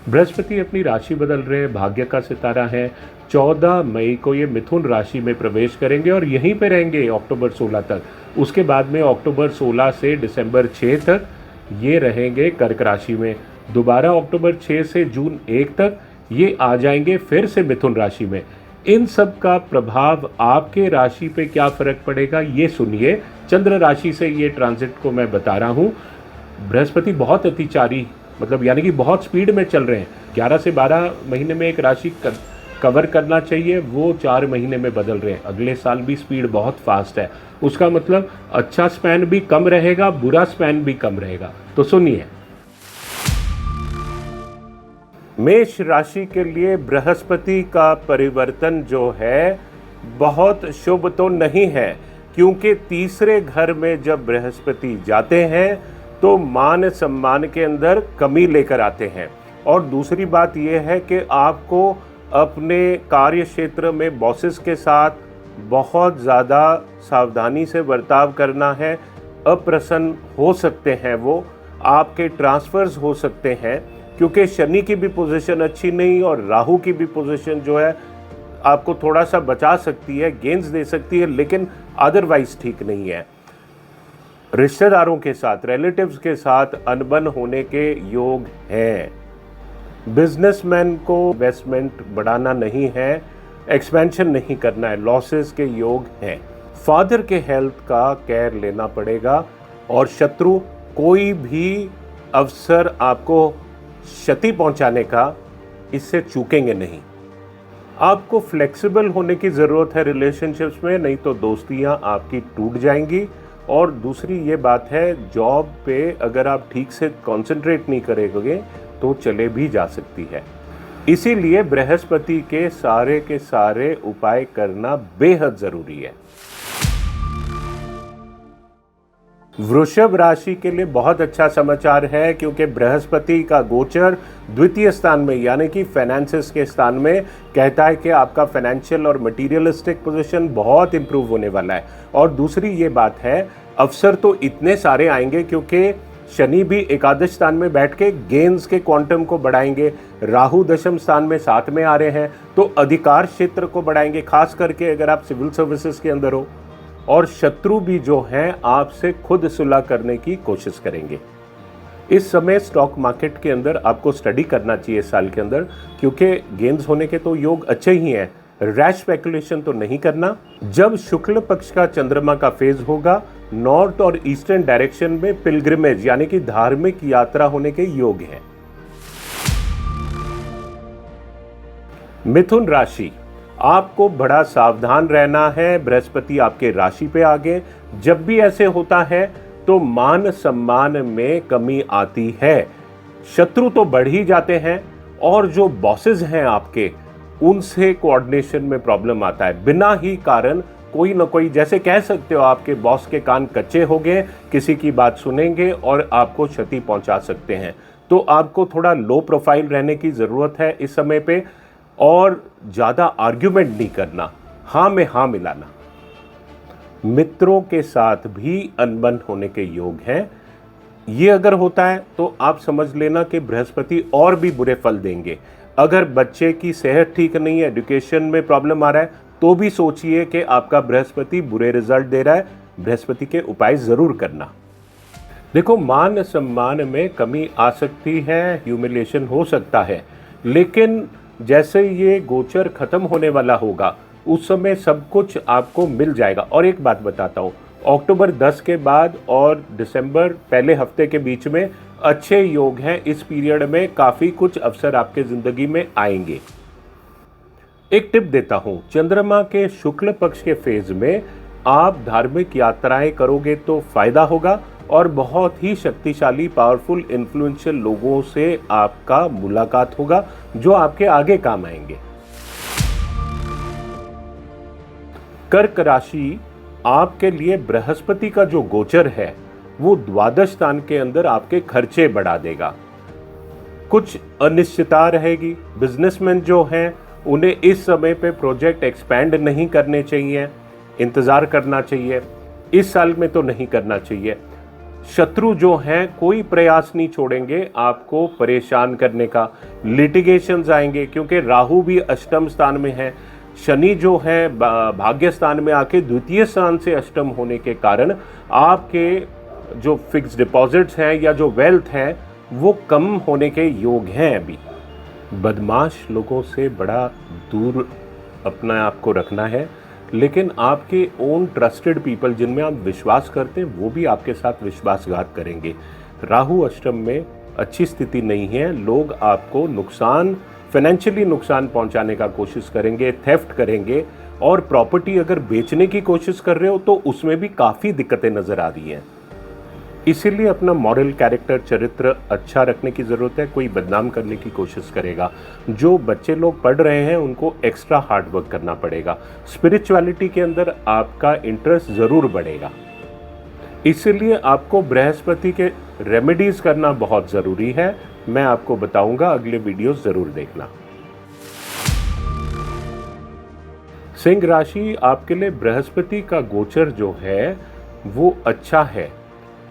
बृहस्पति अपनी राशि बदल रहे हैं, भाग्य का सितारा है। 14 मई को ये मिथुन राशि में प्रवेश करेंगे और यहीं पे रहेंगे अक्टूबर 16 तक। उसके बाद में अक्टूबर 16 से दिसंबर 6 तक ये रहेंगे कर्क राशि में। दोबारा अक्टूबर 6 से जून 1 तक ये आ जाएंगे फिर से मिथुन राशि में। इन सब का प्रभाव आपके राशि पे क्या फर्क पड़ेगा ये सुनिए। चंद्र राशि से ये ट्रांजिट को मैं बता रहा हूँ। बृहस्पति बहुत अतिचारी मतलब यानी कि बहुत स्पीड में चल रहे हैं। 11 से 12 महीने में एक राशि कवर करना चाहिए, वो 4 महीने में बदल रहे हैं। अगले साल भी स्पीड बहुत फास्ट है। उसका मतलब अच्छा स्पैन भी कम रहेगा, बुरा स्पैन भी कम रहेगा। तो सुनिए, मेष राशि के लिए बृहस्पति का परिवर्तन जो है बहुत शुभ तो नहीं है, क्योंकि तीसरे घर में जब बृहस्पति जाते हैं तो मान सम्मान के अंदर कमी लेकर आते हैं। और दूसरी बात यह है कि आपको अपने कार्य क्षेत्र में बॉसेस के साथ बहुत ज़्यादा सावधानी से बर्ताव करना है। अप्रसन्न हो सकते हैं वो, आपके ट्रांसफर्स हो सकते हैं, क्योंकि शनि की भी पोजीशन अच्छी नहीं और राहु की भी पोजीशन जो है आपको थोड़ा सा बचा सकती है, गेंस दे सकती है, लेकिन अदरवाइज ठीक नहीं है। रिश्तेदारों के साथ, रिलेटिव्स के साथ अनबन होने के योग हैं। बिजनेसमैन को इन्वेस्टमेंट बढ़ाना नहीं है, एक्सपेंशन नहीं करना है, लॉसेस के योग हैं। फादर के हेल्थ का केयर लेना पड़ेगा। और शत्रु कोई भी अवसर आपको क्षति पहुंचाने का, इससे चूकेंगे नहीं। आपको फ्लेक्सिबल होने की ज़रूरत है रिलेशनशिप्स में, नहीं तो दोस्तियां आपकी टूट जाएंगी। और दूसरी ये बात है, जॉब पे अगर आप ठीक से कंसंट्रेट नहीं करेंगे तो चले भी जा सकती है। इसीलिए बृहस्पति के सारे उपाय करना बेहद ज़रूरी है। वृषभ राशि के लिए बहुत अच्छा समाचार है, क्योंकि बृहस्पति का गोचर द्वितीय स्थान में यानी कि फाइनेंसेस के स्थान में कहता है कि आपका फाइनेंशियल और मटेरियलिस्टिक पोजीशन बहुत इंप्रूव होने वाला है। और दूसरी ये बात है, अवसर तो इतने सारे आएंगे, क्योंकि शनि भी एकादश स्थान में बैठ के गेन्स के क्वांटम को बढ़ाएंगे। राहु दशम स्थान में 7 में आ रहे हैं, तो अधिकार क्षेत्र को बढ़ाएंगे, खास करके अगर आप सिविल सर्विसेज के अंदर हो। और शत्रु भी जो हैं आपसे खुद सुलह करने की कोशिश करेंगे। इस समय स्टॉक मार्केट के अंदर आपको स्टडी करना चाहिए इस साल के अंदर, क्योंकि गेन्स होने के तो योग अच्छे ही हैं। रैश स्पेकुलेशन तो नहीं करना। जब शुक्ल पक्ष का चंद्रमा का फेज होगा, नॉर्थ और ईस्टर्न डायरेक्शन में पिलग्रिमेज यानी कि धार्मिक यात्रा होने के योग हैं। मिथुन राशि, आपको बड़ा सावधान रहना है। बृहस्पति आपके राशि पे आ गए। जब भी ऐसे होता है तो मान सम्मान में कमी आती है, शत्रु तो बढ़ ही जाते हैं, और जो बॉसेस हैं आपके, उनसे कोऑर्डिनेशन में प्रॉब्लम आता है। बिना ही कारण कोई ना कोई, जैसे कह सकते हो आपके बॉस के कान कच्चे हो गए, किसी की बात सुनेंगे और आपको क्षति पहुंचा सकते हैं। तो आपको थोड़ा लो प्रोफाइल रहने की ज़रूरत है इस समय पे, और ज़्यादा आर्ग्यूमेंट नहीं करना, हाँ में हाँ मिलाना। मित्रों के साथ भी अनबन होने के योग हैं। ये अगर होता है तो आप समझ लेना कि बृहस्पति और भी बुरे फल देंगे। अगर बच्चे की सेहत ठीक नहीं है, एजुकेशन में प्रॉब्लम आ रहा है, तो भी सोचिए कि आपका बृहस्पति बुरे रिजल्ट दे रहा है। बृहस्पति के उपाय ज़रूर करना। देखो, मान सम्मान में कमी आ सकती है, ह्यूमिलिएशन हो सकता है, लेकिन जैसे ये गोचर खत्म होने वाला होगा उस समय सब कुछ आपको मिल जाएगा। और एक बात बताता हूँ, अक्टूबर 10 के बाद और दिसंबर पहले हफ्ते के बीच में अच्छे योग हैं। इस पीरियड में काफ़ी कुछ अवसर आपके ज़िंदगी में आएंगे। एक टिप देता हूँ, चंद्रमा के शुक्ल पक्ष के फेज में आप धार्मिक यात्राएं करोगे तो फायदा होगा, और बहुत ही शक्तिशाली पावरफुल इन्फ्लुएंशियल लोगों से आपका मुलाकात होगा जो आपके आगे काम आएंगे। कर्क राशि, आपके लिए बृहस्पति का जो गोचर है वो द्वादश स्थान के अंदर आपके खर्चे बढ़ा देगा। कुछ अनिश्चितता रहेगी। बिजनेसमैन जो हैं उन्हें इस समय पे प्रोजेक्ट एक्सपैंड नहीं करने चाहिए, इंतज़ार करना चाहिए। इस साल में तो नहीं करना चाहिए। शत्रु जो हैं कोई प्रयास नहीं छोड़ेंगे आपको परेशान करने का। लिटिगेशंस आएंगे क्योंकि राहु भी अष्टम स्थान में है, शनि जो है भाग्य स्थान में आके द्वितीय स्थान से अष्टम होने के कारण आपके जो फिक्स डिपॉजिट्स हैं या जो वेल्थ है वो कम होने के योग हैं। अभी बदमाश लोगों से बड़ा दूर अपने आप को रखना है, लेकिन आपके ओन ट्रस्टेड पीपल जिनमें आप विश्वास करते हैं वो भी आपके साथ विश्वासघात करेंगे। राहु अष्टम में अच्छी स्थिति नहीं है, लोग आपको नुकसान, फाइनेंशियली नुकसान पहुंचाने का कोशिश करेंगे, थेफ्ट करेंगे, और प्रॉपर्टी अगर बेचने की कोशिश कर रहे हो तो उसमें भी काफ़ी दिक्कतें नज़र आ रही हैं। इसीलिए अपना मॉरल कैरेक्टर, चरित्र अच्छा रखने की ज़रूरत है। कोई बदनाम करने की कोशिश करेगा, जो बच्चे लोग पढ़ रहे हैं उनको एक्स्ट्रा हार्ड वर्क करना पड़ेगा। स्पिरिचुअलिटी के अंदर आपका इंटरेस्ट ज़रूर बढ़ेगा। इसीलिए आपको बृहस्पति के रेमेडीज करना बहुत ज़रूरी है। मैं आपको बताऊंगा, अगले वीडियो ज़रूर देखना। सिंह राशि, आपके लिए बृहस्पति का गोचर जो है वो अच्छा है,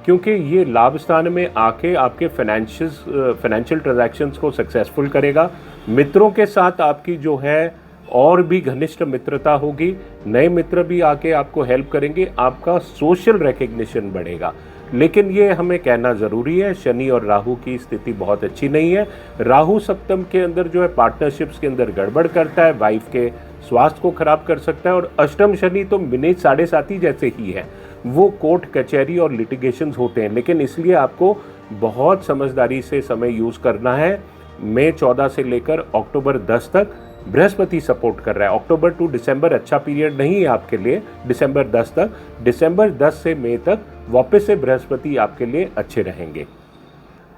क्योंकि ये लाभ स्थान में आके आपके फाइनेंशियल ट्रांजैक्शंस को सक्सेसफुल करेगा। मित्रों के साथ आपकी जो है और भी घनिष्ठ मित्रता होगी, नए मित्र भी आके आपको हेल्प करेंगे, आपका सोशल रिकग्निशन बढ़ेगा। लेकिन ये हमें कहना ज़रूरी है, शनि और राहु की स्थिति बहुत अच्छी नहीं है। राहु सप्तम के अंदर जो है पार्टनरशिप्स के अंदर गड़बड़ करता है, वाइफ के स्वास्थ्य को खराब कर सकता है, और अष्टम शनि तो मिनी 7.5 जैसे ही है, वो कोर्ट कचहरी और लिटिगेशंस होते हैं। लेकिन इसलिए आपको बहुत समझदारी से समय यूज़ करना है। मई 14 से लेकर अक्टूबर 10 तक बृहस्पति सपोर्ट कर रहा है। अक्टूबर टू दिसंबर अच्छा पीरियड नहीं है आपके लिए, दिसंबर 10 तक। दिसंबर 10 से मई तक वापस से बृहस्पति आपके लिए अच्छे रहेंगे।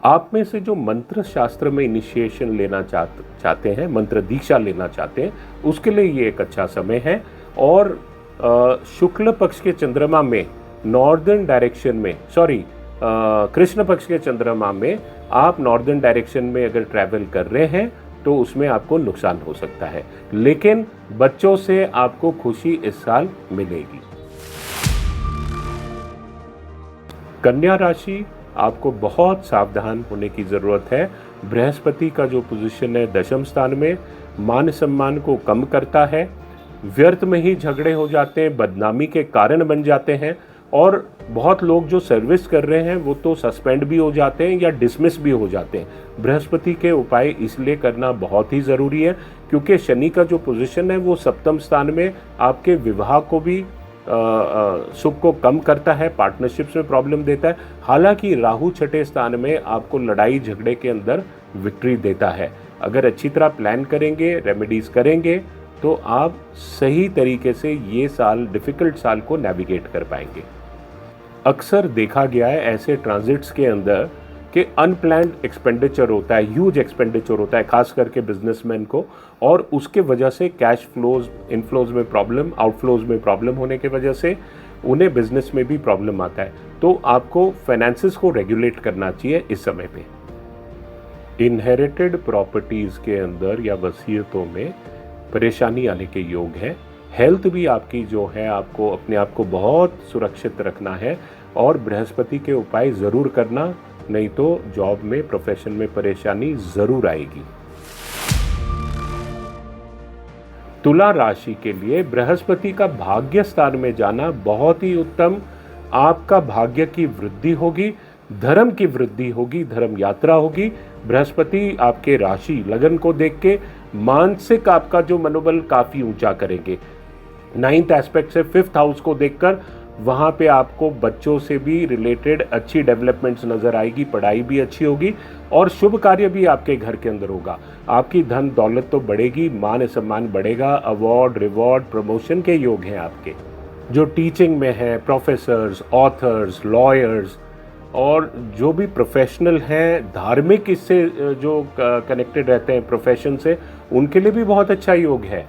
आप में से जो मंत्र शास्त्र में इनिशिएशन लेना चाहते हैं, मंत्र दीक्षा लेना चाहते हैं, उसके लिए ये एक अच्छा समय है। और शुक्ल पक्ष के चंद्रमा में नॉर्दर्न डायरेक्शन में, कृष्ण पक्ष के चंद्रमा में आप नॉर्दर्न डायरेक्शन में अगर ट्रैवल कर रहे हैं तो उसमें आपको नुकसान हो सकता है, लेकिन बच्चों से आपको खुशी इस साल मिलेगी। कन्या राशि, आपको बहुत सावधान होने की ज़रूरत है। बृहस्पति का जो पोजीशन है दशम स्थान में, मान सम्मान को कम करता है, व्यर्थ में ही झगड़े हो जाते हैं, बदनामी के कारण बन जाते हैं, और बहुत लोग जो सर्विस कर रहे हैं वो तो सस्पेंड भी हो जाते हैं या डिसमिस भी हो जाते हैं। बृहस्पति के उपाय इसलिए करना बहुत ही ज़रूरी है क्योंकि शनि का जो पोजीशन है वो सप्तम स्थान में आपके विवाह को भी सुख को कम करता है, पार्टनरशिप्स में प्रॉब्लम देता है। हालांकि राहु छठे स्थान में आपको लड़ाई झगड़े के अंदर विक्ट्री देता है। अगर अच्छी तरह प्लान करेंगे, रेमेडीज करेंगे, तो आप सही तरीके से ये साल, डिफ़िकल्ट साल को नेविगेट कर पाएंगे। अक्सर देखा गया है ऐसे ट्रांजिट्स के अंदर कि अनप्लान्ड एक्सपेंडिचर होता है, ह्यूज एक्सपेंडिचर होता है, खास करके बिजनेसमैन को, और उसके वजह से कैश फ्लोज, इनफ्लोज में प्रॉब्लम, आउटफ्लोज में प्रॉब्लम होने की वजह से उन्हें बिजनेस में भी प्रॉब्लम आता है। तो आपको फाइनेंसेस को रेगुलेट करना चाहिए इस समय पे। इनहेरिटेड प्रॉपर्टीज़ के अंदर या वसीयतों में परेशानी आने के योग हैं। हेल्थ भी आपकी जो है, आपको अपने आप को बहुत सुरक्षित रखना है और बृहस्पति के उपाय ज़रूर करना, नहीं तो जॉब में, प्रोफेशन में परेशानी ज़रूर आएगी। तुला राशि के लिए बृहस्पति का भाग्य स्थान में जाना बहुत ही उत्तम। आपका भाग्य की वृद्धि होगी, धर्म की वृद्धि होगी, धर्म यात्रा होगी। बृहस्पति आपके राशि लगन को देख के मानसिक आपका जो मनोबल काफ़ी ऊंचा करेंगे। 9th एस्पेक्ट से 5th हाउस को देखकर वहाँ पे आपको बच्चों से भी रिलेटेड अच्छी डेवलपमेंट्स नज़र आएगी, पढ़ाई भी अच्छी होगी और शुभ कार्य भी आपके घर के अंदर होगा। आपकी धन दौलत तो बढ़ेगी, मान सम्मान बढ़ेगा, अवार्ड, रिवॉर्ड, प्रमोशन के योग हैं आपके। जो टीचिंग में हैं, प्रोफेसर्स, ऑथर्स, लॉयर्स और जो भी प्रोफेशनल हैं, धार्मिक इससे जो कनेक्टेड रहते हैं प्रोफेशन से, उनके लिए भी बहुत अच्छा योग है।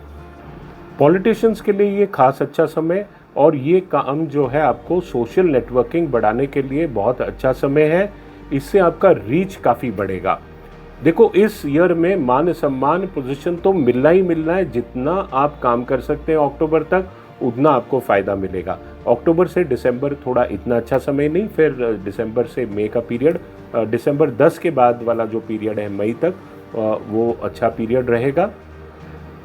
पॉलिटिशियंस के लिए ये खास अच्छा समय, और ये काम जो है आपको सोशल नेटवर्किंग बढ़ाने के लिए बहुत अच्छा समय है। इससे आपका रीच काफ़ी बढ़ेगा। देखो, इस ईयर में मान सम्मान, पोजीशन तो मिलना ही मिलना है। जितना आप काम कर सकते हैं अक्टूबर तक, उतना आपको फ़ायदा मिलेगा। अक्टूबर से दिसंबर थोड़ा इतना अच्छा समय नहीं, फिर दिसंबर से मई का पीरियड, दिसंबर 10 के बाद वाला जो पीरियड है मई तक, वो अच्छा पीरियड रहेगा।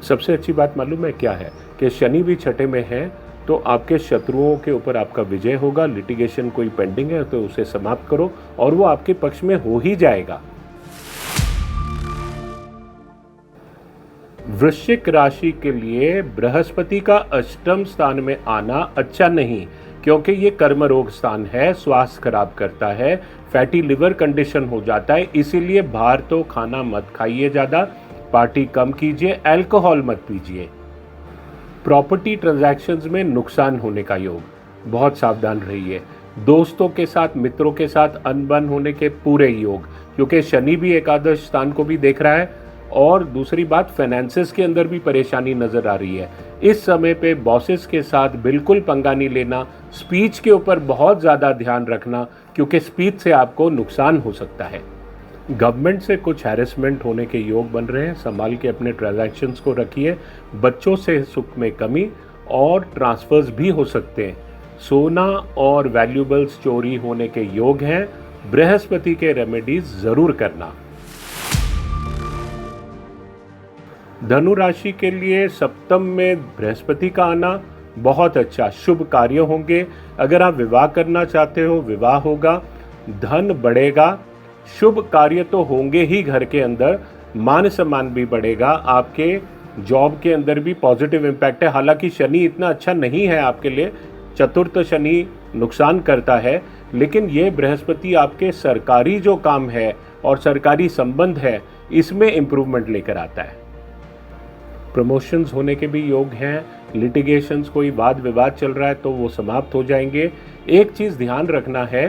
सबसे अच्छी बात मालूम है क्या है कि शनि भी छठे में है, तो आपके शत्रुओं के ऊपर आपका विजय होगा। लिटिगेशन कोई पेंडिंग है तो उसे समाप्त करो और वो आपके पक्ष में हो ही जाएगा। वृश्चिक राशि के लिए बृहस्पति का अष्टम स्थान में आना अच्छा नहीं, क्योंकि ये कर्म रोग स्थान है, स्वास्थ्य खराब करता है, फैटी लिवर कंडीशन हो जाता है। इसीलिए बाहर तो खाना मत खाइए, ज़्यादा पार्टी कम कीजिए, अल्कोहल मत पीजिए। प्रॉपर्टी ट्रांजैक्शंस में नुकसान होने का योग, बहुत सावधान रहिए। दोस्तों के साथ, मित्रों के साथ अनबन होने के पूरे योग, क्योंकि शनि भी एकादश स्थान को भी देख रहा है। और दूसरी बात, फाइनेंसेस के अंदर भी परेशानी नजर आ रही है। इस समय पे बॉसेस के साथ बिल्कुल पंगा नहीं लेना, स्पीच के ऊपर बहुत ज़्यादा ध्यान रखना, क्योंकि स्पीच से आपको नुकसान हो सकता है। गवर्नमेंट से कुछ हैरेसमेंट होने के योग बन रहे हैं, संभाल के अपने ट्रांजैक्शंस को रखिए। बच्चों से सुख में कमी और ट्रांसफर्स भी हो सकते हैं। सोना और वैल्यूएबल्स चोरी होने के योग हैं। बृहस्पति के रेमेडीज जरूर करना। धनु राशि के लिए सप्तम में बृहस्पति का आना बहुत अच्छा, शुभ कार्य होंगे। अगर आप विवाह करना चाहते हो, विवाह होगा, धन बढ़ेगा, शुभ कार्य तो होंगे ही घर के अंदर, मान सम्मान भी बढ़ेगा। आपके जॉब के अंदर भी पॉजिटिव इम्पैक्ट है। हालांकि शनि इतना अच्छा नहीं है आपके लिए, चतुर्थ शनि नुकसान करता है, लेकिन ये बृहस्पति आपके सरकारी जो काम है और सरकारी संबंध है, इसमें इम्प्रूवमेंट लेकर आता है। प्रमोशंस होने के भी योग हैं। लिटिगेशंस, कोई वाद विवाद चल रहा है तो वो समाप्त हो जाएंगे। एक चीज़ ध्यान रखना है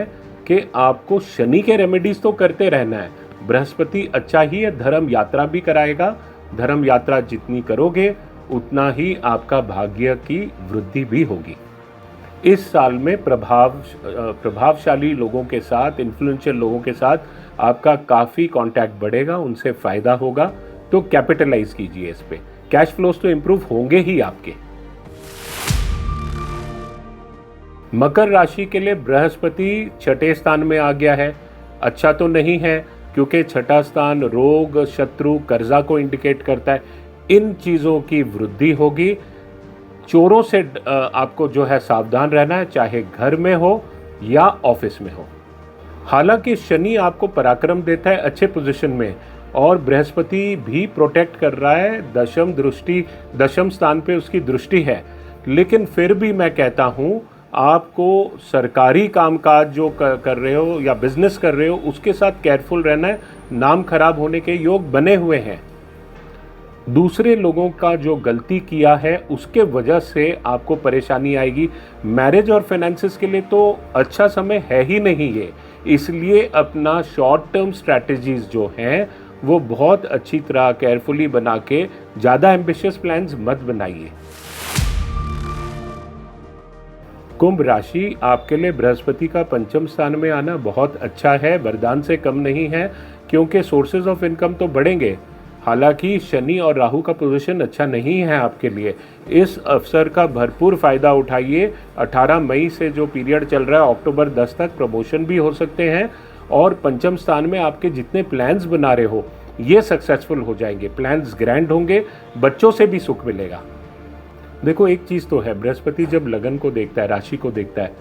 कि आपको शनि के रेमेडीज तो करते रहना है। बृहस्पति अच्छा ही है, धर्म यात्रा भी कराएगा। धर्म यात्रा जितनी करोगे उतना ही आपका भाग्य की वृद्धि भी होगी। इस साल में प्रभावशाली लोगों के साथ, इन्फ्लुएंशियल लोगों के साथ आपका काफ़ी कांटेक्ट बढ़ेगा, उनसे फ़ायदा होगा, तो कैपिटलाइज कीजिए इस पे। कैश फ्लोस तो इंप्रूव होंगे ही आपके। मकर राशि के लिए बृहस्पति छठे स्थान में आ गया है। अच्छा तो नहीं है, क्योंकि छठा स्थान रोग, शत्रु, कर्जा को इंडिकेट करता है। इन चीज़ों की वृद्धि होगी। चोरों से आपको जो है सावधान रहना है, चाहे घर में हो या ऑफिस में हो। हालांकि शनि आपको पराक्रम देता है अच्छे पोजीशन में, और बृहस्पति भी प्रोटेक्ट कर रहा है। दशम स्थान पे उसकी दृष्टि है, लेकिन फिर भी मैं कहता हूँ आपको सरकारी कामकाज जो कर रहे हो या बिजनेस कर रहे हो, उसके साथ केयरफुल रहना है। नाम खराब होने के योग बने हुए हैं। दूसरे लोगों का जो गलती किया है उसके वजह से आपको परेशानी आएगी। मैरिज और फाइनेंसेस के लिए तो अच्छा समय है ही नहीं ये, इसलिए अपना शॉर्ट टर्म स्ट्रैटेजीज जो हैं वो बहुत अच्छी तरह केयरफुली बना के, ज़्यादा एम्बिशियस प्लान्स मत बनाइए। कुंभ राशि, आपके लिए बृहस्पति का पंचम स्थान में आना बहुत अच्छा है, वरदान से कम नहीं है, क्योंकि सोर्सेज ऑफ इनकम तो बढ़ेंगे। हालांकि शनि और राहु का पोजीशन अच्छा नहीं है आपके लिए। इस अवसर का भरपूर फ़ायदा उठाइए। 18 मई से जो पीरियड चल रहा है अक्टूबर 10 तक, प्रमोशन भी हो सकते हैं, और पंचम स्थान में आपके जितने प्लान्स बना रहे हो ये सक्सेसफुल हो जाएंगे। प्लान्स ग्रैंड होंगे, बच्चों से भी सुख मिलेगा। देखो एक चीज़ तो है, बृहस्पति जब लगन को देखता है, राशि को देखता है,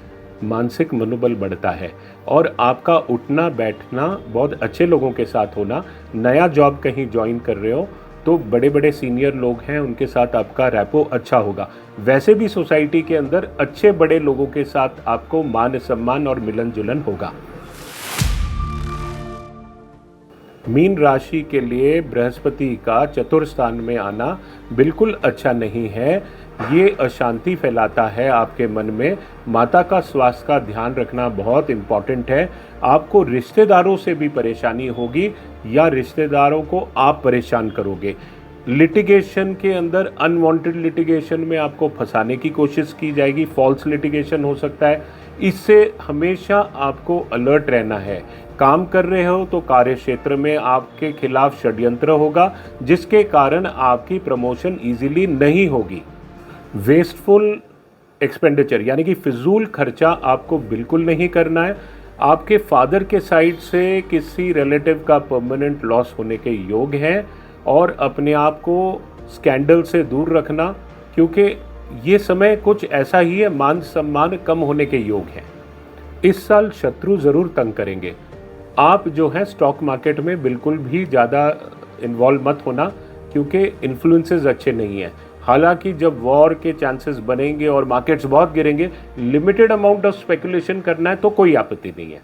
मानसिक मनोबल बढ़ता है, और आपका उठना बैठना बहुत अच्छे लोगों के साथ होना। नया जॉब कहीं ज्वाइन कर रहे हो तो बड़े बड़े सीनियर लोग हैं, उनके साथ आपका रैपो अच्छा होगा। वैसे भी सोसाइटी के अंदर अच्छे बड़े लोगों के साथ आपको मान सम्मान और मिलन जुलन होगा। मीन राशि के लिए बृहस्पति का चतुर्थ स्थान में आना बिल्कुल अच्छा नहीं है। ये अशांति फैलाता है आपके मन में। माता का स्वास्थ्य का ध्यान रखना बहुत इम्पॉर्टेंट है। आपको रिश्तेदारों से भी परेशानी होगी या रिश्तेदारों को आप परेशान करोगे। लिटिगेशन के अंदर, अनवांटेड लिटिगेशन में आपको फंसाने की कोशिश की जाएगी, फॉल्स लिटिगेशन हो सकता है। इससे हमेशा आपको अलर्ट रहना है। काम कर रहे हो तो कार्य क्षेत्र में आपके खिलाफ षड्यंत्र होगा, जिसके कारण आपकी प्रमोशन इजीली नहीं होगी। वेस्टफुल एक्सपेंडिचर यानी कि फिजूल खर्चा आपको बिल्कुल नहीं करना है। आपके फादर के साइड से किसी रिलेटिव का परमानेंट लॉस होने के योग है, और अपने आप को स्कैंडल से दूर रखना, क्योंकि ये समय कुछ ऐसा ही है, मान सम्मान कम होने के योग हैं। इस साल शत्रु ज़रूर तंग करेंगे। आप जो है स्टॉक मार्केट में बिल्कुल भी ज़्यादा इन्वॉल्व मत होना, क्योंकि इन्फ्लुएंसेस अच्छे नहीं हैं। हालांकि जब वॉर के चांसेस बनेंगे और मार्केट्स बहुत गिरेंगे, लिमिटेड अमाउंट ऑफ स्पेकुलेशन करना है तो कोई आपत्ति नहीं है।